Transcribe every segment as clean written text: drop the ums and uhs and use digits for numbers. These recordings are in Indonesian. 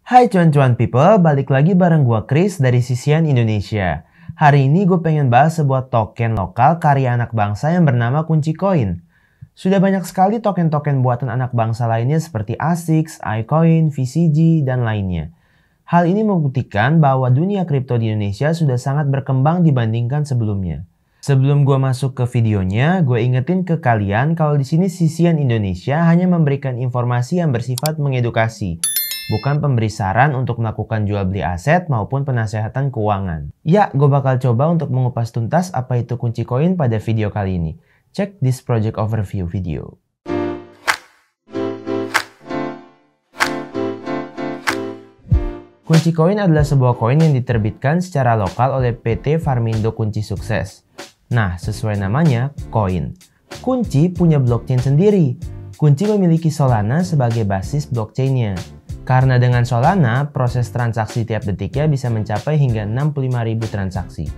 Hai cuan-cuan people, balik lagi bareng gua Chris dari Sisian Indonesia. Hari ini gue pengen bahas sebuah token lokal karya anak bangsa yang bernama Kunci Koin. Sudah banyak sekali token-token buatan anak bangsa lainnya seperti ASICS, iCoin, VCG, dan lainnya. Hal ini membuktikan bahwa dunia kripto di Indonesia sudah sangat berkembang dibandingkan sebelumnya. Sebelum gue masuk ke videonya, gue ingetin ke kalian kalau di sini Sisian Indonesia hanya memberikan informasi yang bersifat mengedukasi, bukan pemberi saran untuk melakukan jual beli aset maupun penasehatan keuangan. Ya, gue bakal coba untuk mengupas tuntas apa itu kunci koin pada video kali ini. Check this project overview video. Kunci koin adalah sebuah koin yang diterbitkan secara lokal oleh PT Farmindo Kunci Sukses. Nah, sesuai namanya, koin. Kunci punya blockchain sendiri. Kunci memiliki Solana sebagai basis blockchainnya. Karena dengan Solana, proses transaksi tiap detiknya bisa mencapai hingga 65.000 transaksi.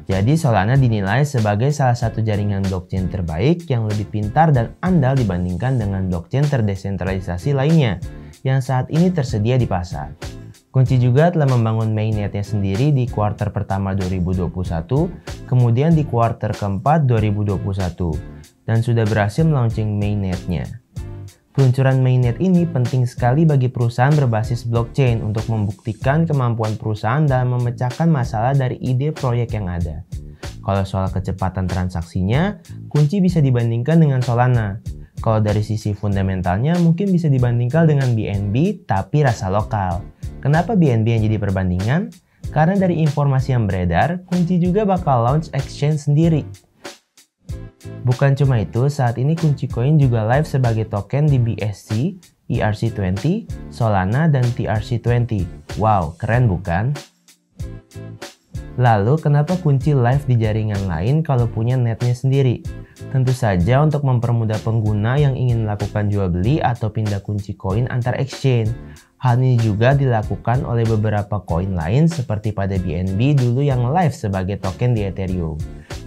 Jadi Solana dinilai sebagai salah satu jaringan blockchain terbaik yang lebih pintar dan andal dibandingkan dengan blockchain terdesentralisasi lainnya yang saat ini tersedia di pasar. Kunci juga telah membangun mainnetnya sendiri di kuartal pertama 2021, kemudian di kuartal keempat 2021, dan sudah berhasil melaunching mainnetnya. Peluncuran mainnet ini penting sekali bagi perusahaan berbasis blockchain untuk membuktikan kemampuan perusahaan dalam memecahkan masalah dari ide proyek yang ada. Kalau soal kecepatan transaksinya, kunci bisa dibandingkan dengan Solana. Kalau dari sisi fundamentalnya mungkin bisa dibandingkan dengan BNB tapi rasa lokal. Kenapa BNB yang jadi perbandingan? Karena dari informasi yang beredar, kunci juga bakal launch exchange sendiri. Bukan cuma itu, saat ini kunci koin juga live sebagai token di BSC, ERC20, Solana, dan TRC20. Wow, keren bukan? Lalu, kenapa kunci live di jaringan lain kalau punya netnya sendiri? Tentu saja untuk mempermudah pengguna yang ingin melakukan jual beli atau pindah kunci koin antar exchange. Hal ini juga dilakukan oleh beberapa koin lain seperti pada BNB dulu yang live sebagai token di Ethereum.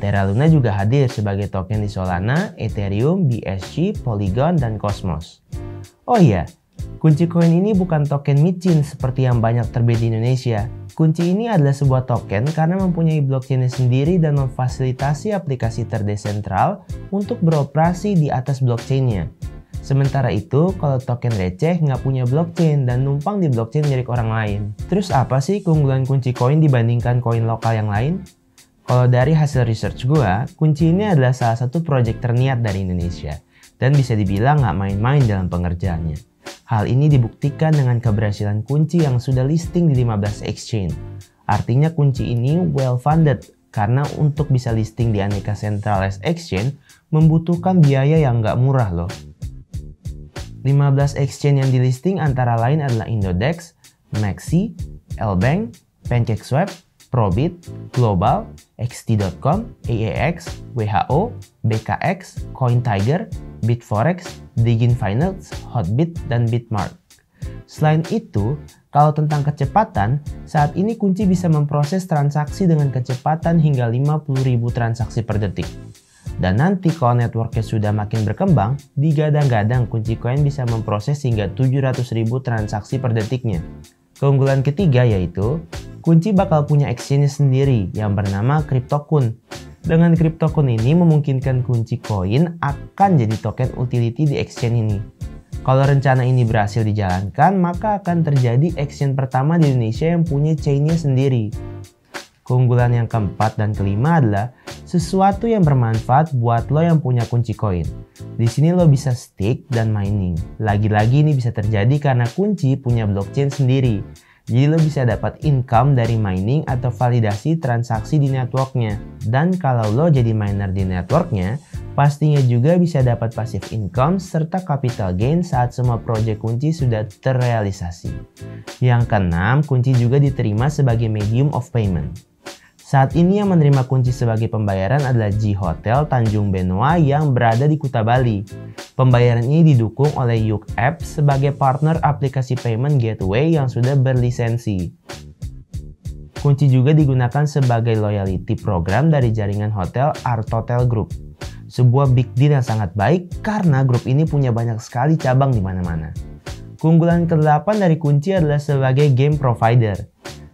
Terra Luna juga hadir sebagai token di Solana, Ethereum, BSC, Polygon, dan Cosmos. Oh iya, kunci koin ini bukan token micin seperti yang banyak terbit di Indonesia. Kunci ini adalah sebuah token karena mempunyai blockchain sendiri dan memfasilitasi aplikasi terdesentral untuk beroperasi di atas blockchainnya. Sementara itu, kalau token receh nggak punya blockchain dan numpang di blockchain milik orang lain. Terus apa sih keunggulan kunci koin dibandingkan koin lokal yang lain? Kalau dari hasil research gua, kunci ini adalah salah satu proyek terniat dari Indonesia dan bisa dibilang nggak main-main dalam pengerjaannya. Hal ini dibuktikan dengan keberhasilan kunci yang sudah listing di 15 exchange. Artinya kunci ini well funded karena untuk bisa listing di aneka centralized exchange membutuhkan biaya yang nggak murah loh. 15 exchange yang dilisting antara lain adalah Indodex, Maxi, Lbank, PancakeSwap, Probit, Global, XT.com, AAX, WHO, BKX, CoinTiger, Bitforex, Digin Finance, Hotbit, dan Bitmark. Selain itu, kalau tentang kecepatan, saat ini kunci bisa memproses transaksi dengan kecepatan hingga 50.000 transaksi per detik. Dan nanti kalau networknya sudah makin berkembang, digadang-gadang kunci koin bisa memproses hingga 700.000 transaksi per detiknya. Keunggulan ketiga yaitu, kunci bakal punya exchange sendiri yang bernama CryptoKun. Dengan CryptoKun ini memungkinkan kunci koin akan jadi token utility di exchange ini. Kalau rencana ini berhasil dijalankan, maka akan terjadi exchange pertama di Indonesia yang punya chainnya sendiri. Keunggulan yang keempat dan kelima adalah sesuatu yang bermanfaat buat lo yang punya kunci koin. Di sini lo bisa stake dan mining. Lagi-lagi ini bisa terjadi karena kunci punya blockchain sendiri. Jadi lo bisa dapat income dari mining atau validasi transaksi di networknya. Dan kalau lo jadi miner di networknya, pastinya juga bisa dapat passive income serta capital gain saat semua proyek kunci sudah terrealisasi. Yang keenam, kunci juga diterima sebagai medium of payment. Saat ini yang menerima kunci sebagai pembayaran adalah J Hotel Tanjung Benoa yang berada di Kuta Bali. Pembayaran ini didukung oleh Yuk App sebagai partner aplikasi payment gateway yang sudah berlisensi. Kunci juga digunakan sebagai loyalty program dari jaringan hotel Artotel Group. Sebuah big deal yang sangat baik karena grup ini punya banyak sekali cabang di mana-mana. Keunggulan ke-8 dari Kunci adalah sebagai game provider.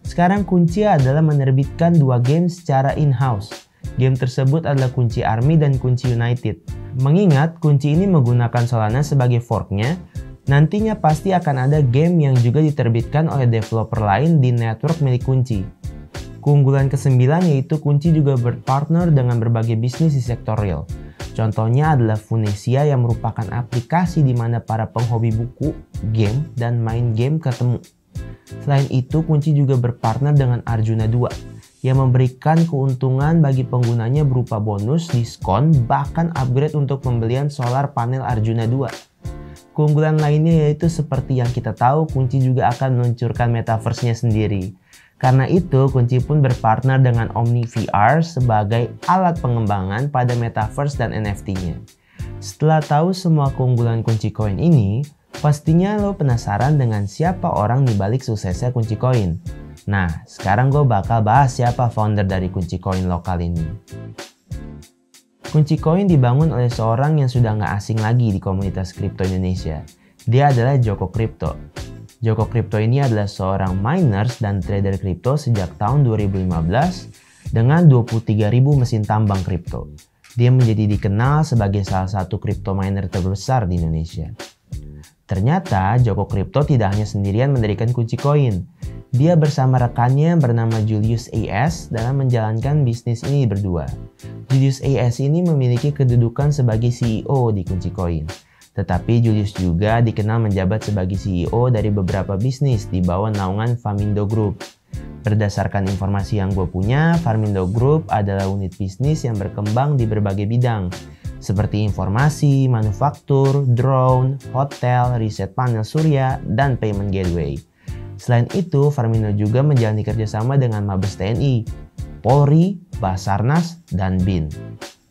Sekarang Kunci adalah menerbitkan 2 game secara in-house. Game tersebut adalah Kunci Army dan Kunci United. Mengingat Kunci ini menggunakan Solana sebagai forknya, nantinya pasti akan ada game yang juga diterbitkan oleh developer lain di network milik Kunci. Keunggulan ke-9 yaitu Kunci juga berpartner dengan berbagai bisnis di sektor real. Contohnya adalah Funesia yang merupakan aplikasi di mana para penghobi buku, game, dan main game ketemu. Selain itu, Kunci juga berpartner dengan Arjuna 2 yang memberikan keuntungan bagi penggunanya berupa bonus, diskon, bahkan upgrade untuk pembelian solar panel Arjuna 2. Keunggulan lainnya yaitu seperti yang kita tahu, Kunci juga akan meluncurkan metaverse-nya sendiri. Karena itu, Kunci pun berpartner dengan Omni VR sebagai alat pengembangan pada metaverse dan NFT-nya. Setelah tahu semua keunggulan Kunci Coin ini, pastinya lo penasaran dengan siapa orang di balik suksesnya Kunci Coin. Nah, sekarang gue bakal bahas siapa founder dari Kunci Coin lokal ini. Kunci Coin dibangun oleh seorang yang sudah nggak asing lagi di komunitas kripto Indonesia. Dia adalah Joko Crypto. Joko Crypto ini adalah seorang miners dan trader kripto sejak tahun 2015 dengan 23.000 mesin tambang kripto. Dia menjadi dikenal sebagai salah satu kripto miner terbesar di Indonesia. Ternyata Joko Crypto tidak hanya sendirian mendirikan Kunci Coin. Dia bersama rekannya bernama Julius AS dalam menjalankan bisnis ini berdua. Julius AS ini memiliki kedudukan sebagai CEO di Kunci Coin. Tetapi Julius juga dikenal menjabat sebagai CEO dari beberapa bisnis di bawah naungan Farmindo Group. Berdasarkan informasi yang gue punya, Farmindo Group adalah unit bisnis yang berkembang di berbagai bidang, seperti informasi, manufaktur, drone, hotel, riset panel surya, dan payment gateway. Selain itu, Farmindo juga menjalani kerjasama dengan Mabes TNI, Polri, Basarnas, dan BIN.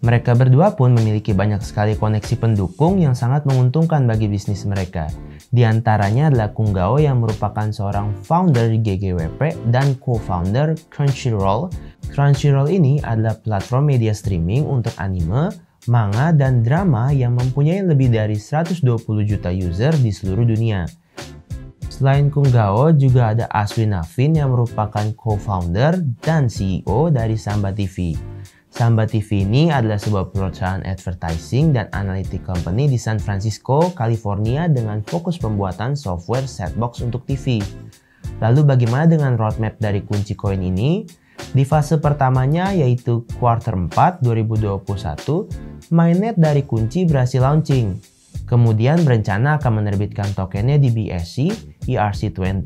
Mereka berdua pun memiliki banyak sekali koneksi pendukung yang sangat menguntungkan bagi bisnis mereka. Di antaranya adalah Kung Gao yang merupakan seorang founder GGWP dan co-founder Crunchyroll. Crunchyroll ini adalah platform media streaming untuk anime, manga, dan drama yang mempunyai lebih dari 120 juta user di seluruh dunia. Selain Kung Gao, juga ada Aswin Navin yang merupakan co-founder dan CEO dari Samba TV. Samba TV ini adalah sebuah perusahaan advertising dan analytic company di San Francisco, California dengan fokus pembuatan software setbox untuk TV. Lalu bagaimana dengan roadmap dari Kunci Coin ini? Di fase pertamanya yaitu quarter 4 2021, mainnet dari Kunci berhasil launching. Kemudian berencana akan menerbitkan tokennya di BSC, ERC20,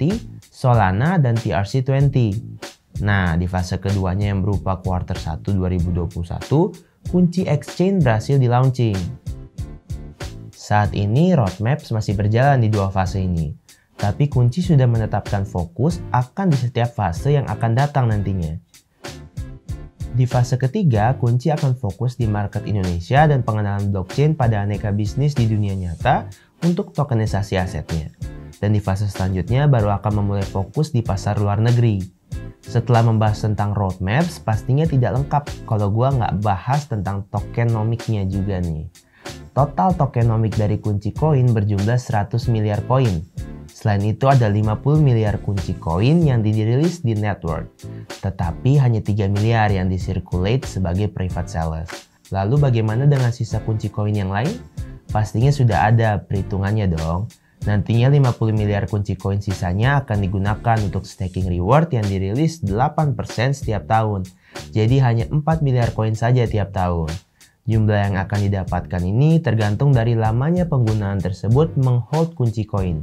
Solana, dan TRC20. Nah, di fase keduanya yang berupa quarter 1 2021, Kunci Exchange berhasil di launching. Saat ini roadmap masih berjalan di dua fase ini, tapi Kunci sudah menetapkan fokus akan di setiap fase yang akan datang nantinya. Di fase ketiga, Kunci akan fokus di market Indonesia dan pengenalan blockchain pada aneka bisnis di dunia nyata untuk tokenisasi asetnya. Dan di fase selanjutnya baru akan memulai fokus di pasar luar negeri. Setelah membahas tentang roadmaps, pastinya tidak lengkap kalau gua nggak bahas tentang tokenomiknya juga nih. Total tokenomik dari Kunci Coin berjumlah 100 miliar koin. Selain itu ada 50 miliar Kunci Coin yang dirilis di network. Tetapi hanya 3 miliar yang disirkulate sebagai private sellers. Lalu bagaimana dengan sisa Kunci Coin yang lain? Pastinya sudah ada perhitungannya dong. Nantinya 50 miliar Kunci Coin sisanya akan digunakan untuk staking reward yang dirilis 8% setiap tahun. Jadi hanya 4 miliar koin saja tiap tahun. Jumlah yang akan didapatkan ini tergantung dari lamanya penggunaan tersebut menghold Kunci Coin.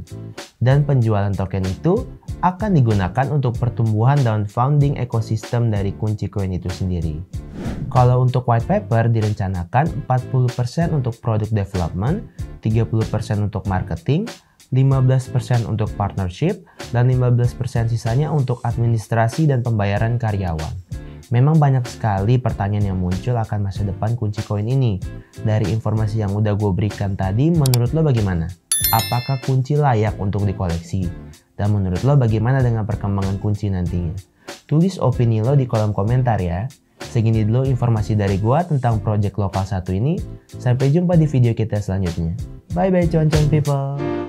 Dan penjualan token itu akan digunakan untuk pertumbuhan dan founding ekosistem dari Kunci Coin itu sendiri. Kalau untuk white paper direncanakan 40% untuk product development, 30% untuk marketing, 15% untuk partnership, dan 15% sisanya untuk administrasi dan pembayaran karyawan. Memang banyak sekali pertanyaan yang muncul akan masa depan Kunci Coin ini. Dari informasi yang udah gue berikan tadi, menurut lo bagaimana? Apakah Kunci layak untuk dikoleksi? Dan menurut lo bagaimana dengan perkembangan Kunci nantinya? Tulis opini lo di kolom komentar ya. Segini dulu informasi dari gue tentang project lokal satu ini. Sampai jumpa di video kita selanjutnya. Bye bye cuan-cuan people.